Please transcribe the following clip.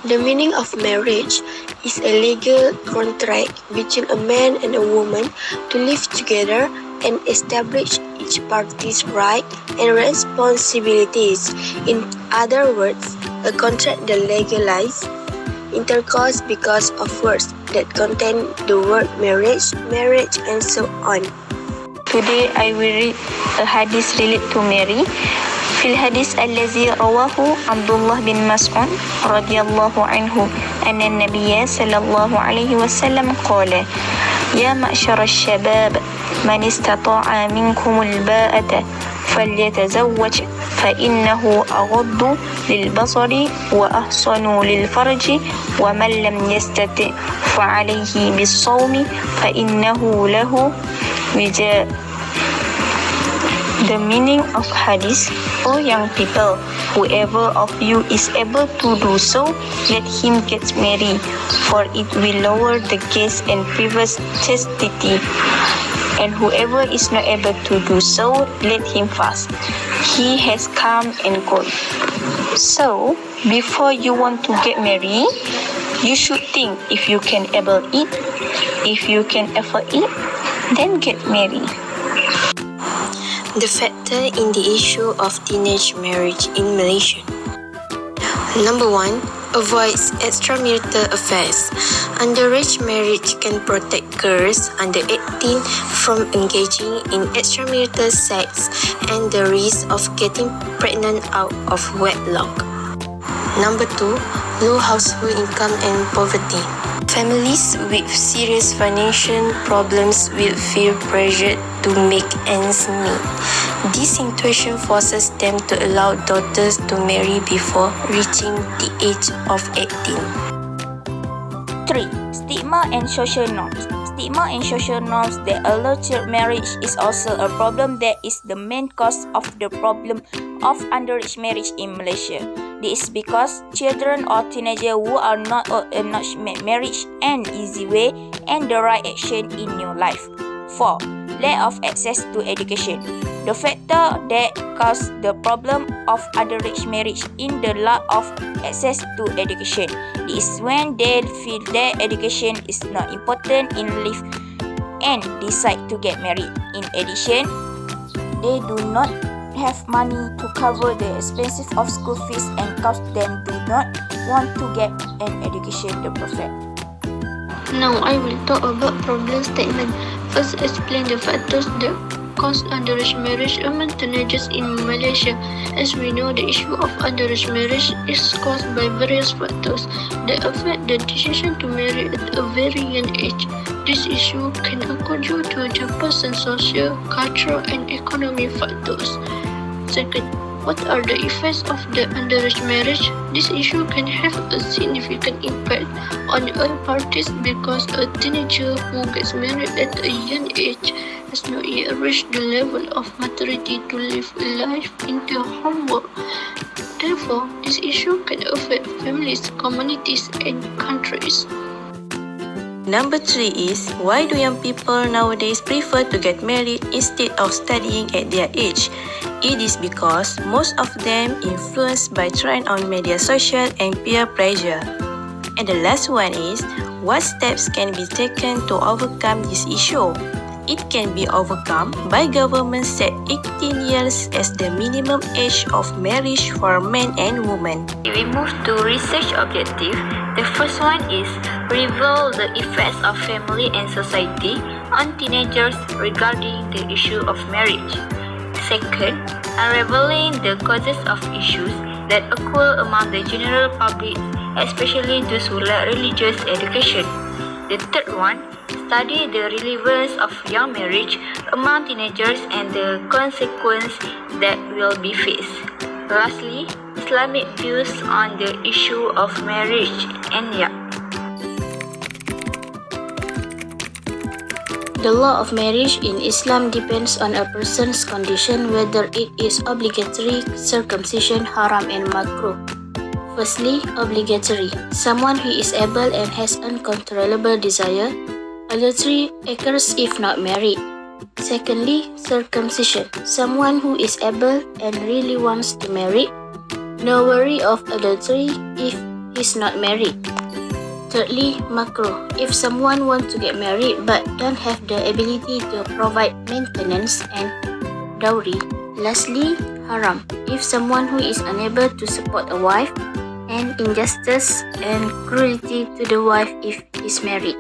The meaning of marriage is a legal contract between a man and a woman to live together and establish each party's rights and responsibilities. In other words, a contract that legalizes intercourse because of words that contain the word marriage, and so on. Today I will read a hadith related to Mary. في الحديث الذي رواه عبد الله بن مسعود رضي الله عنه أن النبي صلى الله عليه وسلم قال: يا معشر الشباب من استطاع منكم الباءة فليتزوج فإنه أغض للبصر وأحصن للفرج ومن لم يستطع فعليه بالصوم فإنه له وجاء. The meaning of hadith: O young people, whoever of you is able to do so, let him get married, for it will lower the gaze and prevent chastity. And whoever is not able to do so, let him fast. He has come and gone. So, before you want to get married, you should think if you can able it. If you can afford it, then get married. The factor in the issue of teenage marriage in Malaysia. Number 1. Avoids extramarital affairs. Underage marriage can protect girls under 18 from engaging in extramarital sex and the risk of getting pregnant out of wedlock. Number 2. Low household income and poverty. Families with serious financial problems will feel pressured to make ends meet. This situation forces them to allow daughters to marry before reaching the age of 18. 3. Stigma and social norms. Stigma and social norms that allow child marriage is also a problem that is the main cause of the problem of underage marriage in Malaysia. This is because children or teenagers who are not enough marriage an easy way and the right action in your life. 4. Lack of access to education. The factor that causes the problem of underage marriage in the lack of access to education. This is when they feel that education is not important in life and decide to get married. In addition, they do not have money to cover the expenses of school fees and cause them do not want to get an education the perfect. Now I will talk about problem statement. First, explain the factors that cause underage marriage among teenagers in Malaysia. As we know, the issue of underage marriage is caused by various factors that affect the decision to marry at a very young age. This issue can occur due to the person's social, cultural, and economic factors. Second, what are the effects of the underage marriage? This issue can have a significant impact on all parties because a teenager who gets married at a young age has not yet reached the level of maturity to live life in the home world. Therefore, this issue can affect families, communities, and countries. Number 3 is, why do young people nowadays prefer to get married instead of studying at their age? It is because most of them influenced by trend on media social and peer pressure. And the last one is, what steps can be taken to overcome this issue? It can be overcome by government set 18 years as the minimum age of marriage for men and women. We move to research objective. The first one is reveal the effects of family and society on teenagers regarding the issue of marriage. Second, unraveling the causes of issues that occur among the general public, especially those who lack religious education. The third one, study the relevance of young marriage among teenagers and the consequences that will be faced. Lastly, Islamic views on the issue of marriage and young. The law of marriage in Islam depends on a person's condition whether it is obligatory, circumcision, haram and makruh. Firstly, obligatory. Someone who is able and has uncontrollable desire. Adultery occurs if not married. Secondly, circumcision. Someone who is able and really wants to marry. No worry of adultery if he's not married. Thirdly, makruh, if someone wants to get married but don't have the ability to provide maintenance and dowry. Lastly, haram, if someone who is unable to support a wife, and injustice and cruelty to the wife if is married.